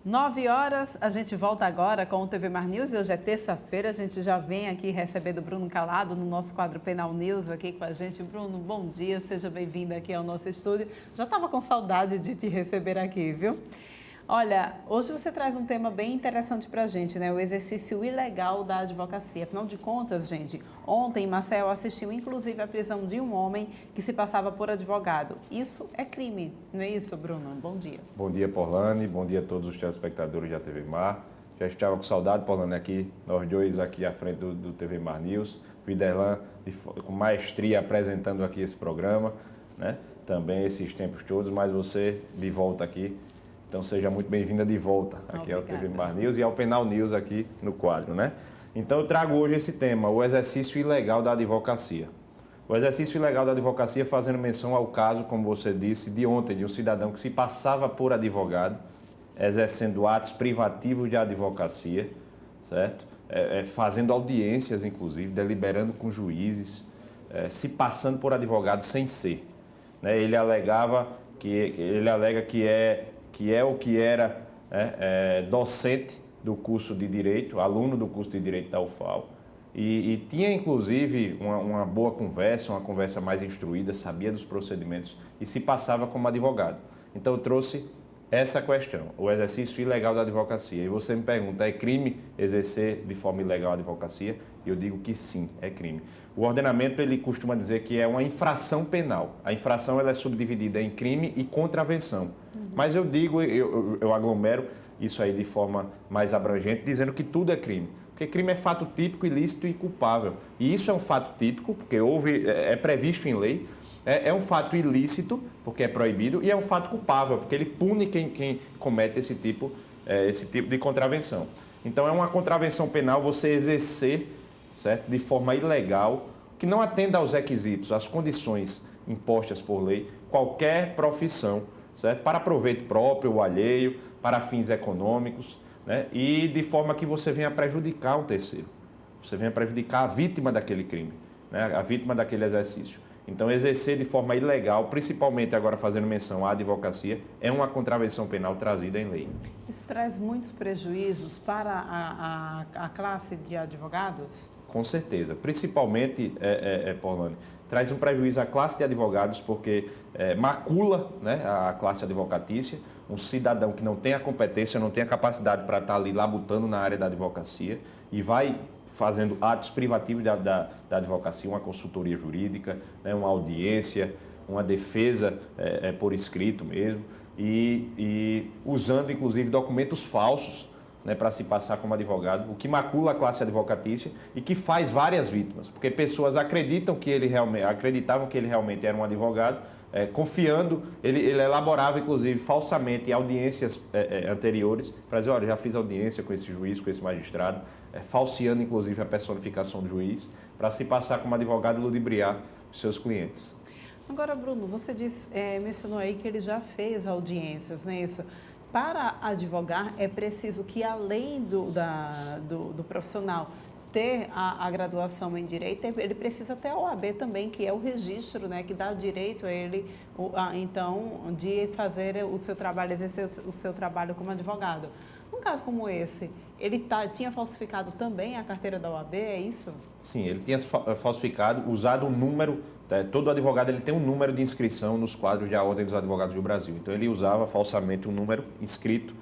9 horas, a gente volta agora com o TV Mar News e hoje é terça-feira, a gente já vem aqui recebendo o Bruno Calado no nosso quadro Penal News aqui com a gente. Bruno, bom dia, seja bem-vindo aqui ao nosso estúdio. Já estava com saudade de te receber aqui, viu? Olha, hoje você traz um tema bem interessante para a gente, né? O exercício ilegal da advocacia. Afinal de contas, gente, ontem Marcel assistiu inclusive à prisão de um homem que se passava por advogado. Isso é crime, não é isso, Bruno? Bom dia. Bom dia, Porlane. Bom dia a todos os telespectadores da TV Mar. Já estava com saudade, Porlane, aqui, nós dois aqui à frente do TV Mar News. Viderlan com maestria apresentando aqui esse programa, né? Também esses tempos todos, mas você de volta aqui. Então seja muito bem-vinda de volta aqui ao TV Mar News e ao Penal News aqui no quadro, né? Então eu trago hoje esse tema, o exercício ilegal da advocacia. O exercício ilegal da advocacia fazendo menção ao caso, como você disse, de ontem, de um cidadão que se passava por advogado, exercendo atos privativos de advocacia, certo? Fazendo audiências, inclusive, deliberando com juízes, se passando por advogado sem ser, né? Ele alega que era docente do curso de Direito, aluno do curso de Direito da UFAL, e tinha, inclusive, uma boa conversa, uma conversa mais instruída, sabia dos procedimentos e se passava como advogado. Então, eu trouxe essa questão, o exercício ilegal da advocacia. E você me pergunta, é crime exercer de forma ilegal a advocacia? E eu digo que sim, é crime. O ordenamento, ele costuma dizer que é uma infração penal. A infração, ela é subdividida em crime e contravenção. Mas eu digo, eu aglomero isso aí de forma mais abrangente, dizendo que tudo é crime. Porque crime é fato típico, ilícito e culpável. E isso é um fato típico, porque é previsto em lei. É um fato ilícito, porque é proibido, e é um fato culpável, porque ele pune quem comete esse tipo de contravenção. Então, é uma contravenção penal você exercer, certo, de forma ilegal, que não atenda aos requisitos, às condições impostas por lei, qualquer profissão, certo, para proveito próprio ou alheio, para fins econômicos, né, e de forma que você venha prejudicar um terceiro. Você venha prejudicar a vítima daquele crime, né, a vítima daquele exercício. Então, exercer de forma ilegal, principalmente agora fazendo menção à advocacia, é uma contravenção penal trazida em lei. Isso traz muitos prejuízos para a classe de advogados? Com certeza. Principalmente, Porlane, traz um prejuízo à classe de advogados porque macula, né, a classe advocatícia, um cidadão que não tem a competência, não tem a capacidade para estar ali labutando na área da advocacia e vai fazendo atos privativos da advocacia, uma consultoria jurídica, né, uma audiência, uma defesa por escrito mesmo, e usando, inclusive, documentos falsos, né, para se passar como advogado, o que macula a classe advocatícia e que faz várias vítimas, porque pessoas acreditavam que ele realmente era um advogado, confiando, ele elaborava, inclusive, falsamente audiências anteriores, para dizer, olha, já fiz audiência com esse juiz, com esse magistrado, falseando, inclusive, a personificação do juiz, para se passar como advogado e ludibriar os seus clientes. Agora, Bruno, você mencionou aí que ele já fez audiências, não é isso? Para advogar, é preciso que, além do profissional ter a graduação em Direito, ele precisa ter a OAB também, que é o registro, né, que dá direito a ele, então, de fazer o seu trabalho, exercer o seu trabalho como advogado. Num caso como esse, ele tinha falsificado também a carteira da OAB, é isso? Sim, ele tinha falsificado, usado um número, todo advogado ele tem um número de inscrição nos quadros da Ordem dos Advogados do Brasil. Então ele usava falsamente um número inscrito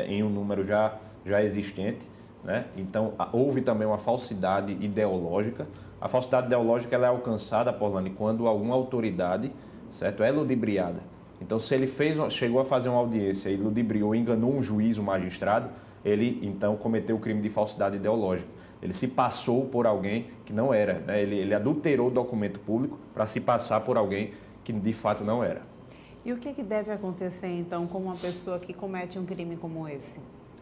em um número já existente, né? Então houve também uma falsidade ideológica. A falsidade ideológica ela é alcançada, Porlane, quando alguma autoridade, certo, é ludibriada. Então, se ele chegou a fazer uma audiência e ludibriou, enganou um juiz, um magistrado, ele, então, cometeu o crime de falsidade ideológica. Ele se passou por alguém que não era, né? Ele adulterou o documento público para se passar por alguém que, de fato, não era. E o que deve acontecer, então, com uma pessoa que comete um crime como esse?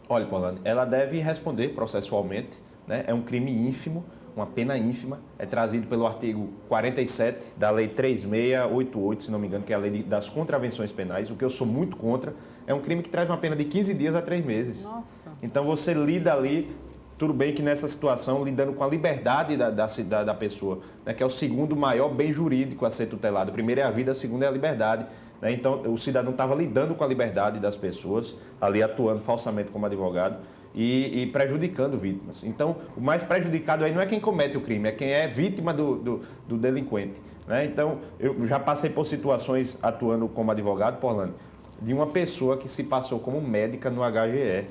Olha, Porlane, ela deve responder processualmente, né? É um crime ínfimo, uma pena ínfima, é trazido pelo artigo 47 da Lei 3688, se não me engano, que é a Lei das Contravenções Penais, o que eu sou muito contra. É um crime que traz uma pena de 15 dias a 3 meses. Nossa! Então você lida ali Tudo bem que nessa situação, lidando com a liberdade da pessoa, né, que é o segundo maior bem jurídico a ser tutelado. O primeiro é a vida, o segundo é a liberdade. Né? Então, o cidadão estava lidando com a liberdade das pessoas, ali atuando falsamente como advogado e prejudicando vítimas. Então, o mais prejudicado aí não é quem comete o crime, é quem é vítima do delinquente. Né? Então, eu já passei por situações atuando como advogado, Orlando, de uma pessoa que se passou como médica no HGE.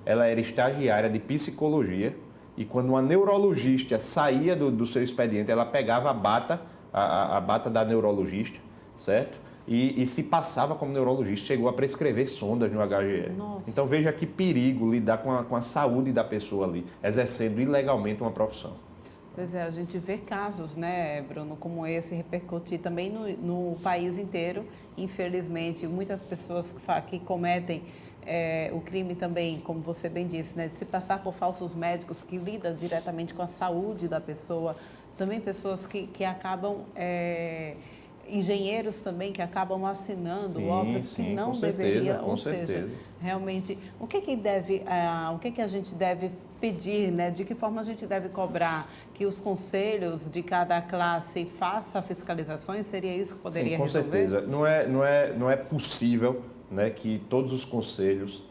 Ela era estagiária de psicologia e quando uma neurologista saía do seu expediente, ela pegava a bata da neurologista, certo? E se passava como neurologista, chegou a prescrever sondas no HGE. Nossa. Então veja que perigo lidar com a saúde da pessoa ali, exercendo ilegalmente uma profissão. Pois é, a gente vê casos, né, Bruno, como esse repercutir também no país inteiro. Infelizmente, muitas pessoas que cometem o crime também, como você bem disse, né, de se passar por falsos médicos que lidam diretamente com a saúde da pessoa. Também pessoas que acabam... engenheiros também que acabam assinando obras que não deveriam, ou seja, realmente, o que a gente deve pedir, né? De que forma a gente deve cobrar que os conselhos de cada classe façam fiscalizações? Seria isso que poderia resolver? Com certeza. Não é possível, né, que todos os conselhos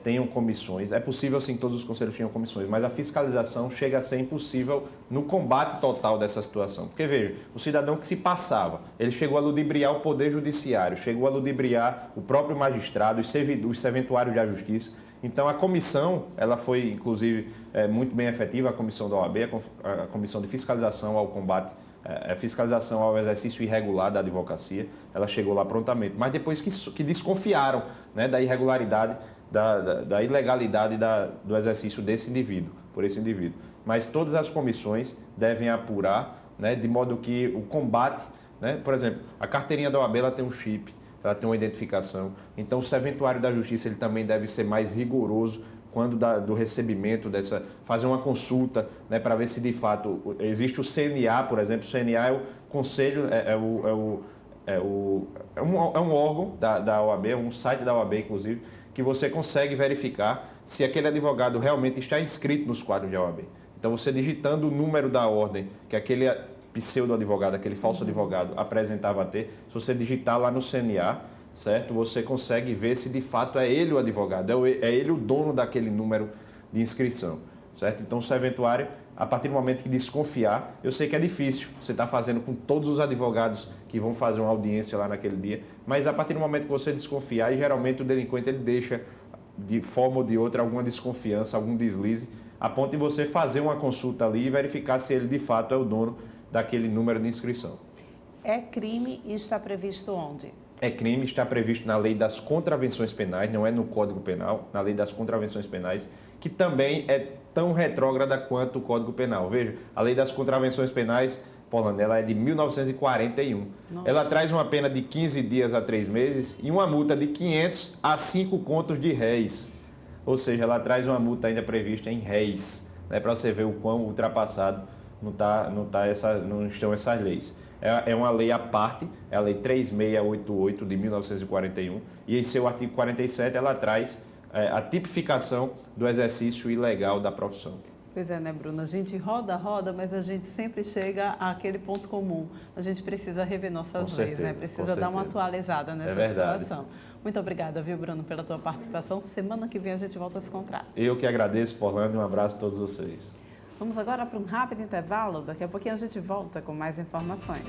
tenham comissões. É possível, sim, que todos os conselhos tenham comissões, mas a fiscalização chega a ser impossível no combate total dessa situação. Porque, veja, o cidadão que se passava, ele chegou a ludibriar o Poder Judiciário, chegou a ludibriar o próprio magistrado, os serventuários da Justiça. Então, a comissão, ela foi, inclusive, muito bem efetiva, a comissão da OAB, a comissão de fiscalização ao combate, a fiscalização ao exercício irregular da advocacia, ela chegou lá prontamente. Mas depois que desconfiaram, né, da irregularidade, da ilegalidade do exercício desse indivíduo, por esse indivíduo. Mas todas as comissões devem apurar, né, de modo que o combate, né, por exemplo, a carteirinha da OAB ela tem um chip, ela tem uma identificação. Então, o serventuário da Justiça ele também deve ser mais rigoroso quando do recebimento fazer uma consulta, né, para ver se de fato existe o CNA, por exemplo. O CNA é o Conselho, é um órgão da OAB, é um site da OAB, inclusive, que você consegue verificar se aquele advogado realmente está inscrito nos quadros de OAB. Então, você digitando o número da ordem que aquele pseudo-advogado, aquele falso advogado apresentava a ter, se você digitar lá no CNA, certo? Você consegue ver se de fato é ele o advogado, é ele o dono daquele número de inscrição, certo? Então, o serventuário, a partir do momento que desconfiar, eu sei que é difícil, você está fazendo com todos os advogados que vão fazer uma audiência lá naquele dia, mas a partir do momento que você desconfiar, e geralmente o delinquente ele deixa de forma ou de outra alguma desconfiança, algum deslize, a ponto de você fazer uma consulta ali e verificar se ele de fato é o dono daquele número de inscrição. É crime e está previsto onde? É crime, está previsto na Lei das Contravenções Penais, não é no Código Penal, na Lei das Contravenções Penais, que também é tão retrógrada quanto o Código Penal. Veja, a Lei das Contravenções Penais, Orlando, ela é de 1941. Nossa. Ela traz uma pena de 15 dias a 3 meses e uma multa de 500 a 5 contos de réis. Ou seja, ela traz uma multa ainda prevista em réis, né, para você ver o quão ultrapassado não estão essas leis. É uma lei à parte, é a Lei 3688 de 1941, e em seu artigo 47 ela traz a tipificação do exercício ilegal da profissão. Pois é, né, Bruno? A gente roda, mas a gente sempre chega àquele ponto comum. A gente precisa rever nossas leis, né? Precisa dar uma atualizada nessa situação. Muito obrigada, viu, Bruno, pela tua participação. Semana que vem a gente volta a se encontrar. Eu que agradeço, Orlando, e um abraço a todos vocês. Vamos agora para um rápido intervalo. Daqui a pouquinho a gente volta com mais informações.